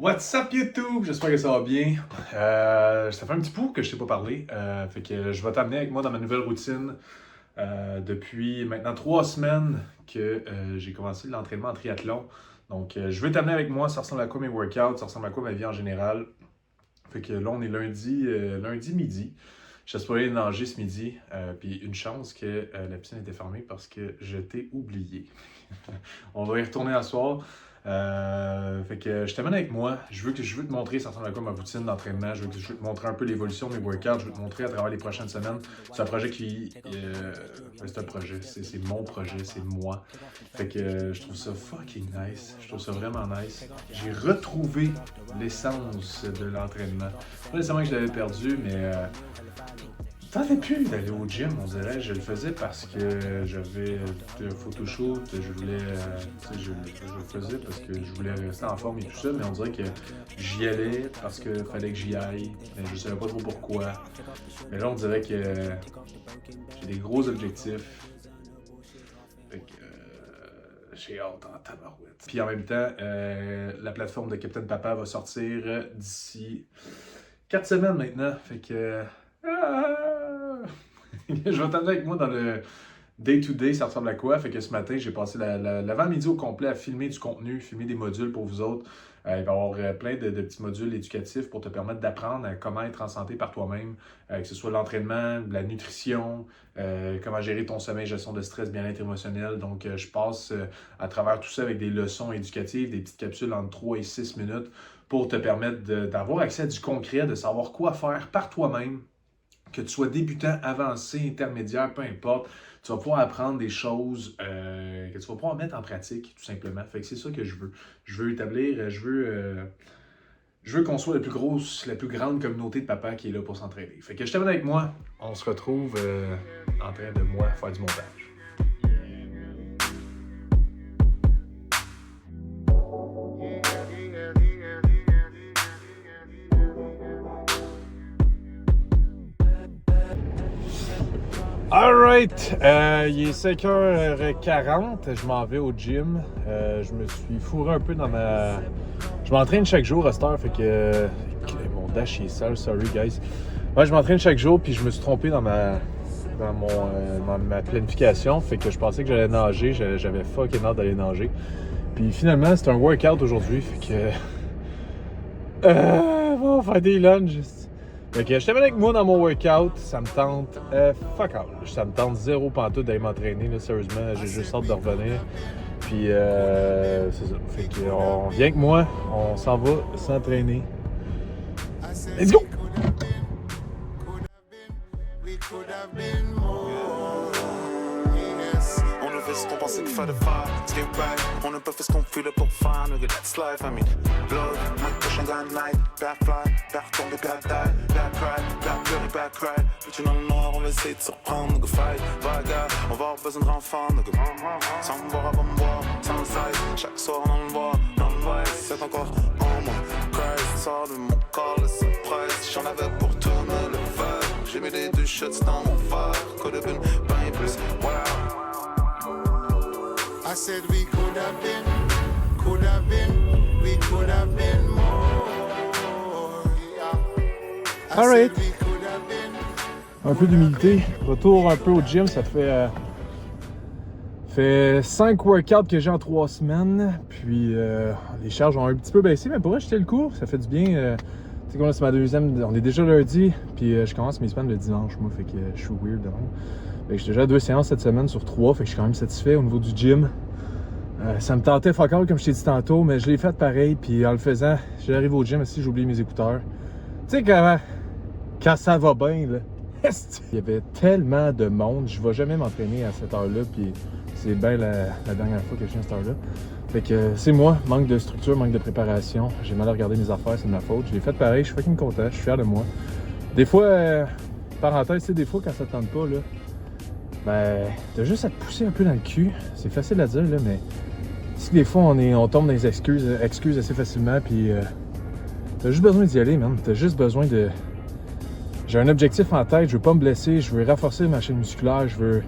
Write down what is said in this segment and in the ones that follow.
What's up YouTube? J'espère que ça va bien. Ça fait un petit bout que je t'ai pas parlé. Fait que je vais t'amener avec moi dans ma nouvelle routine. Depuis maintenant 3 semaines que j'ai commencé l'entraînement en triathlon. Donc je veux t'amener avec moi, ça ressemble à quoi mes workouts, ça ressemble à quoi ma vie en général. Fait que là on est lundi midi. J'espère aller nager ce midi. Puis une chance que la piscine était fermée parce que je t'ai oublié. On va y retourner à soir. Fait que je t'amène avec moi. Je veux te montrer ça ressemble à quoi ma routine d'entraînement. Je veux te montrer un peu l'évolution de mes workouts. Je veux te montrer à travers les prochaines semaines. C'est un projet c'est un projet. C'est mon projet. C'est moi. Fait que je trouve ça fucking nice. Je trouve ça vraiment nice. J'ai retrouvé l'essence de l'entraînement. Pas nécessairement que je l'avais perdu, mais tentais plus d'aller au gym, on dirait. Je le faisais parce que j'avais un photoshoot, je le faisais parce que je voulais rester en forme et tout ça, mais on dirait que j'y allais parce qu'il fallait que j'y aille, mais je savais pas trop pourquoi. Mais là, on dirait que j'ai des gros objectifs. Fait que j'ai hâte en tabarouette. Puis en même temps, la plateforme de Captain Papa va sortir d'ici 4 semaines maintenant. Fait que je vais t'amener avec moi dans le day-to-day, ça ressemble à quoi? Fait que ce matin, j'ai passé l'avant-midi au complet à filmer du contenu, filmer des modules pour vous autres. Il va y avoir plein de petits modules éducatifs pour te permettre d'apprendre à comment être en santé par toi-même, que ce soit l'entraînement, la nutrition, comment gérer ton sommeil, gestion de stress, bien-être émotionnel. Donc, je passe à travers tout ça avec des leçons éducatives, des petites capsules entre 3 et 6 minutes pour te permettre d'avoir accès à du concret, de savoir quoi faire par toi-même. Que tu sois débutant, avancé, intermédiaire, peu importe, tu vas pouvoir apprendre des choses que tu vas pouvoir mettre en pratique, tout simplement. Fait que c'est ça que je veux. Je veux établir, je veux qu'on soit la plus grande communauté de papas qui est là pour s'entraîner. Fait que je t'amène avec moi. On se retrouve en train de moi faire du montage. Alright, il est 5h40, je m'en vais au gym. Je me suis fourré un peu dans ma... Je m'entraîne chaque jour à cette heure, fait que... Mon dash est sale, sorry guys. Ouais, je m'entraîne chaque jour, puis je me suis trompé dans ma planification, fait que je pensais que j'allais nager, j'avais fucking hâte d'aller nager. Puis finalement, c'est un workout aujourd'hui, fait que... on va faire des lunges. Fait que je t'amène avec moi dans mon workout, ça me tente fuck all. Ça me tente zéro pantoute d'aller m'entraîner, là, sérieusement, j'ai juste hâte de revenir. Puis c'est ça, fait que on vient avec moi, on s'en va s'entraîner. Let's go! On pensait qu'il fallait faire, stay right. On n'a pas fait ce qu'on voulait pour faire, nigga, that's life, I mean. Blood, my push and gun night, back fly, back tomber, back die, back cry, back pleurer, back cry. Puis dans le noir, on va essayer de surprendre, nigga, fight, bagarre, on va avoir besoin de renfants, nigga. Sans me voir avant me voir, sans size, chaque soir on le voit, dans le vice, c'est encore en moi. Christ, sort de mon corps, le surprise, j'en avais pour tourner le verre. J'ai mis les 2 shots dans mon verre, could have been bien plus, wow. I said we could have been more. Yeah. Alright. Un peu d'humilité. Retour un peu au gym, ça fait 5 workouts que j'ai en 3 semaines. Puis les charges ont un petit peu baissé, mais pour vrai, j'étais le cours, ça fait du bien. Tu sais, c'est ma deuxième, on est déjà lundi, puis je commence mes semaines le dimanche, moi, fait que je suis weird de même. Fait que j'ai déjà 2 séances cette semaine sur 3, fait que je suis quand même satisfait au niveau du gym. Ça me tentait fuck all, comme je t'ai dit tantôt, mais je l'ai fait pareil, puis en le faisant, j'arrive au gym aussi, j'ai oublié mes écouteurs. Tu sais, quand ça va bien, là, il y avait tellement de monde, je vais jamais m'entraîner à cette heure-là, puis c'est bien la dernière fois que je viens à cette heure-là. Fait que c'est moi, manque de structure, manque de préparation, j'ai mal à regarder mes affaires, c'est de ma faute. Je l'ai fait pareil, je suis fucking content, je suis fier de moi. Des fois, parenthèse, tu sais, des fois quand ça te tente pas, là, ben, t'as juste à te pousser un peu dans le cul. C'est facile à dire, là, mais si des fois on tombe dans les excuses assez facilement, puis t'as juste besoin d'y aller, man. T'as juste besoin de... J'ai un objectif en tête, je veux pas me blesser, je veux renforcer ma chaîne musculaire, je veux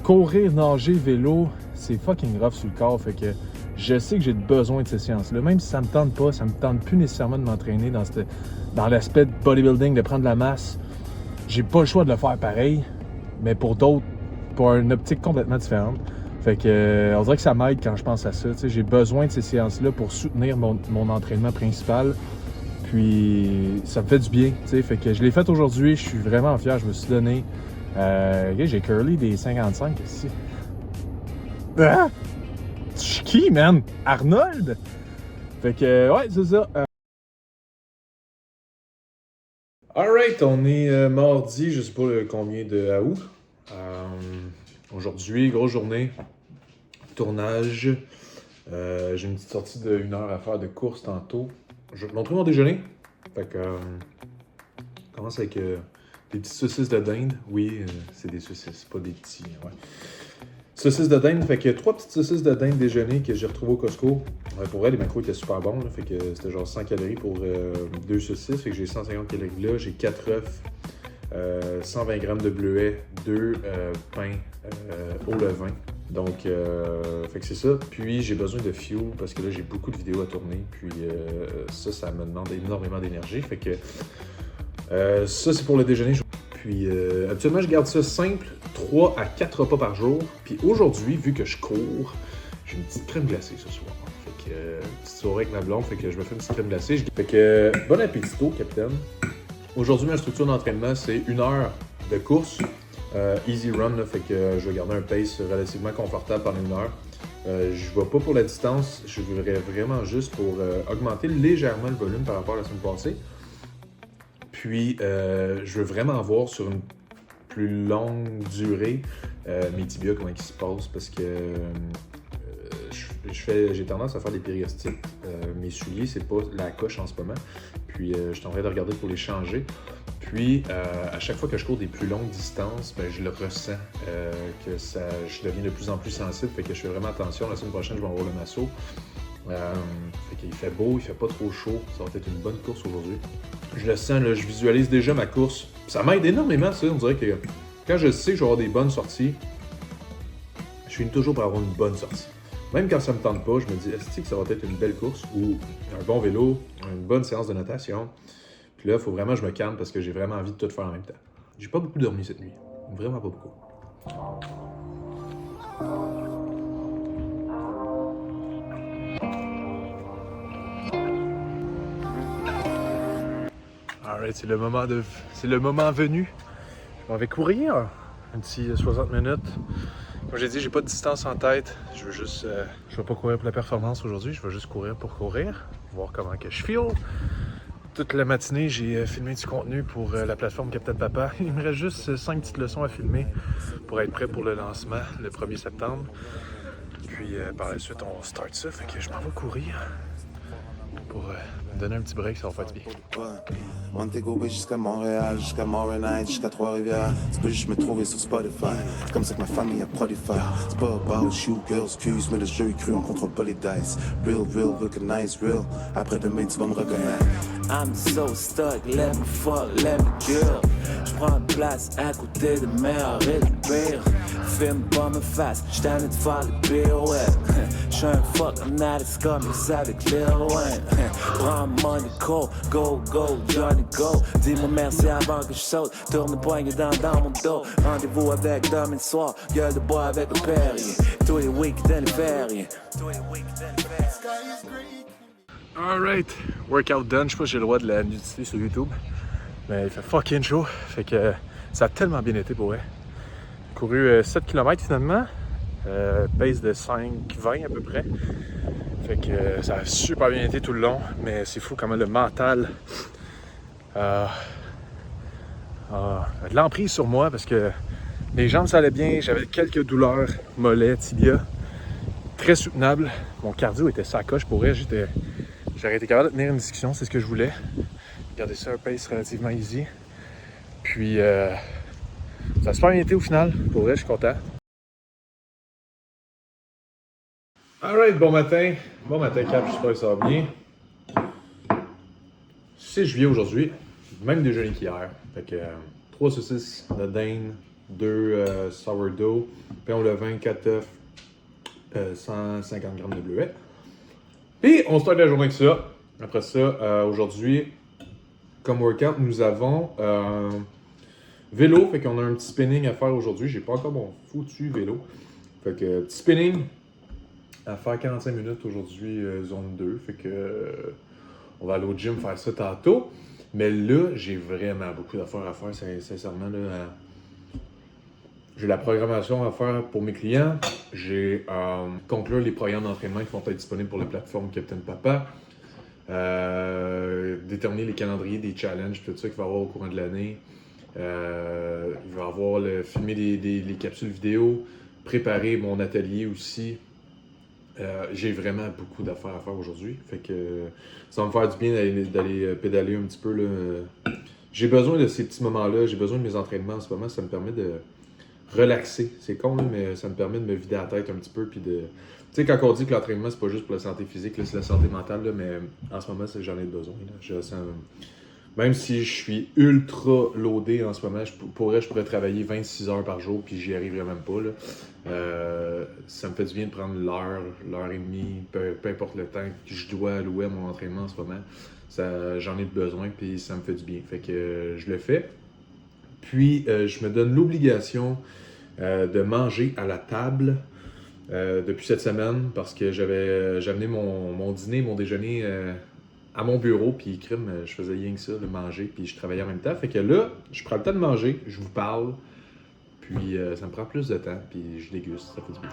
courir, nager, vélo. C'est fucking rough sur le corps, fait que je sais que j'ai besoin de ces séances-là. Même si ça me tente pas, ça me tente plus nécessairement de m'entraîner dans l'aspect de bodybuilding, de prendre la masse. J'ai pas le choix de le faire pareil, mais pour d'autres, pour une optique complètement différente. Fait que, on dirait que ça m'aide quand je pense à ça. T'sais, j'ai besoin de ces séances-là pour soutenir mon entraînement principal. Puis, ça me fait du bien. T'sais. Fait que je l'ai fait aujourd'hui. Je suis vraiment fier. Je me suis donné. J'ai curly des 55 ici. Ah! Je suis qui, man? Arnold? Fait que, ouais, c'est ça. Alright, on est mardi, je sais pas combien de août. Aujourd'hui, grosse journée, tournage. J'ai une petite sortie de 1 heure à faire de course tantôt. Je vais te montrer mon déjeuner. Fait que, on commence avec des petites saucisses de dinde. Oui, c'est des saucisses, pas des petits. Ouais. Saucisses de dinde, fait que 3 petites saucisses de dinde déjeuner que j'ai retrouvées au Costco. Pour vrai, les macros étaient super bons, là, fait que c'était genre 100 calories pour 2 saucisses, fait que j'ai 150 calories là, j'ai 4 œufs, 120 g de bleuets, 2 pains au levain. Donc, fait que c'est ça. Puis j'ai besoin de fuel parce que là j'ai beaucoup de vidéos à tourner, puis ça me demande énormément d'énergie. Fait que ça c'est pour le déjeuner. Puis habituellement je garde ça simple, 3 à 4 repas par jour. Puis aujourd'hui, vu que je cours, j'ai une petite crème glacée ce soir. Fait que petite soirée avec ma blonde, fait que je me fais une petite crème glacée. Fait que bon appétito, capitaine. Aujourd'hui, ma structure d'entraînement, c'est 1 heure de course. Easy run, là, fait que je vais garder un pace relativement confortable pendant 1 heure. Je ne vais pas pour la distance, je voudrais vraiment juste pour augmenter légèrement le volume par rapport à la semaine passée. Puis, je veux vraiment voir sur une plus longue durée mes tibias, comment ils se passent, parce que j'ai tendance à faire des périostites. Mes souliers, c'est pas la coche en ce moment. Puis, je suis en train de regarder pour les changer. Puis, à chaque fois que je cours des plus longues distances, ben, je le ressens, que je deviens de plus en plus sensible. Fait que je fais vraiment attention. La semaine prochaine, je vais avoir le masso. Fait qu'il fait beau, il fait pas trop chaud. Ça va être une bonne course aujourd'hui. Je le sens, là, je visualise déjà ma course. Ça m'aide énormément, ça. On dirait que quand je sais que je vais avoir des bonnes sorties, je finis toujours par avoir une bonne sortie. Même quand ça me tente pas, je me dis, est-ce que ça va être une belle course ou un bon vélo, une bonne séance de natation. Puis là, il faut vraiment que je me calme parce que j'ai vraiment envie de tout faire en même temps. J'ai pas beaucoup dormi cette nuit. Vraiment pas beaucoup. Alright, c'est le moment venu. On va courir un petit 60 minutes. Comme j'ai dit, j'ai pas de distance en tête. Je vais pas courir pour la performance aujourd'hui. Je vais juste courir pour courir, voir comment que je feel. Toute la matinée, j'ai filmé du contenu pour la plateforme Captain Papa. Il me reste juste 5 petites leçons à filmer pour être prêt pour le lancement le 1er septembre. Puis par la suite, on start ça. Fait que je m'en vais courir pour me donner un petit break, ça va faire du bien. Montego Bay jusqu'à Montréal, jusqu'à Montréal, jusqu'à Trois-Rivières. Tu peux juste me trouver sur Spotify. C'est comme ça que ma famille a prolifère. C'est pas about you, girls, cues, mais le jeu est cru, on contrôle pas les dice. Real, recognize, real. Après demain, tu vas me reconnaître. I'm so stuck, let me fuck, let me kill. J'prends une place à côté de meilleur et de pire. Filme pas me face, j't'en ai de faire des pirouettes. J'suis un fuck, I'm not as comme avec Lil Wayne. Prends Monaco, go, Johnny, go. Dis-moi merci avant que je saute. Tourne poignée dans mon dos. Rendez-vous avec demain soir. Gueule de bois avec le Perrier. Tous les week-ends les fériés. Alright, workout done. Je sais pas si j'ai le droit de la nudité sur YouTube. Mais il fait fucking chaud. Fait que ça a tellement bien été pour vrai. J'ai couru 7 km finalement. Pace de 5,20 à peu près. Fait que ça a super bien été tout le long, mais c'est fou comment le mental a de l'emprise sur moi parce que les jambes ça allait bien, j'avais quelques douleurs, mollets, tibia, très soutenable. Mon cardio était sacoche pour vrai, j'aurais été capable de tenir une discussion, c'est ce que je voulais. Garder ça un pace relativement easy. Puis ça a super bien été au final, pour vrai, je suis content. Alright, bon matin. Bon matin, Cap, j'espère que ça va bien. 6 juillet aujourd'hui, même déjeuner qu'hier. Fait que 3 saucisses de dinde, 2 sourdough, pain au levain, 4 œufs, 150 grammes de bleuets. Et on start la journée avec ça. Après ça, aujourd'hui, comme workout, nous avons vélo. Fait qu'on a un petit spinning à faire aujourd'hui. J'ai pas encore mon foutu vélo. Fait que petit spinning à faire 45 minutes aujourd'hui, zone 2. Fait que on va aller au gym faire ça tantôt. Mais là, j'ai vraiment beaucoup d'affaires à faire, sincèrement. Là, j'ai la programmation à faire pour mes clients. J'ai conclure les programmes d'entraînement qui vont être disponibles pour la plateforme Captain Papa. Déterminer les calendriers des challenges, tout ça qu'il va y avoir au courant de l'année. Il va y avoir filmer les capsules vidéo, préparer mon atelier aussi. J'ai vraiment beaucoup d'affaires à faire aujourd'hui. Fait que ça va me faire du bien d'aller pédaler un petit peu. Là. J'ai besoin de ces petits moments-là. J'ai besoin de mes entraînements en ce moment. Ça me permet de relaxer. C'est con, là, mais ça me permet de me vider la tête un petit peu. Puis de... Tu sais, quand on dit que l'entraînement, c'est pas juste pour la santé physique, là, c'est la santé mentale, là, mais en ce moment, j'en ai besoin. Là. Je sens... Même si je suis ultra loadé en ce moment, je pourrais travailler 26 heures par jour, puis j'y arriverais même pas. Là. Ça me fait du bien de prendre l'heure et demie, peu importe le temps que je dois allouer à mon entraînement en ce moment. J'en ai besoin, puis ça me fait du bien. Fait que je le fais. Puis, je me donne l'obligation de manger à la table depuis cette semaine, parce que j'ai amené mon dîner, mon déjeuner... à mon bureau, puis crime, je faisais rien que ça, de manger, puis je travaillais en même temps. Fait que là, je prends le temps de manger, je vous parle, puis ça me prend plus de temps, puis je déguste, ça fait du bien.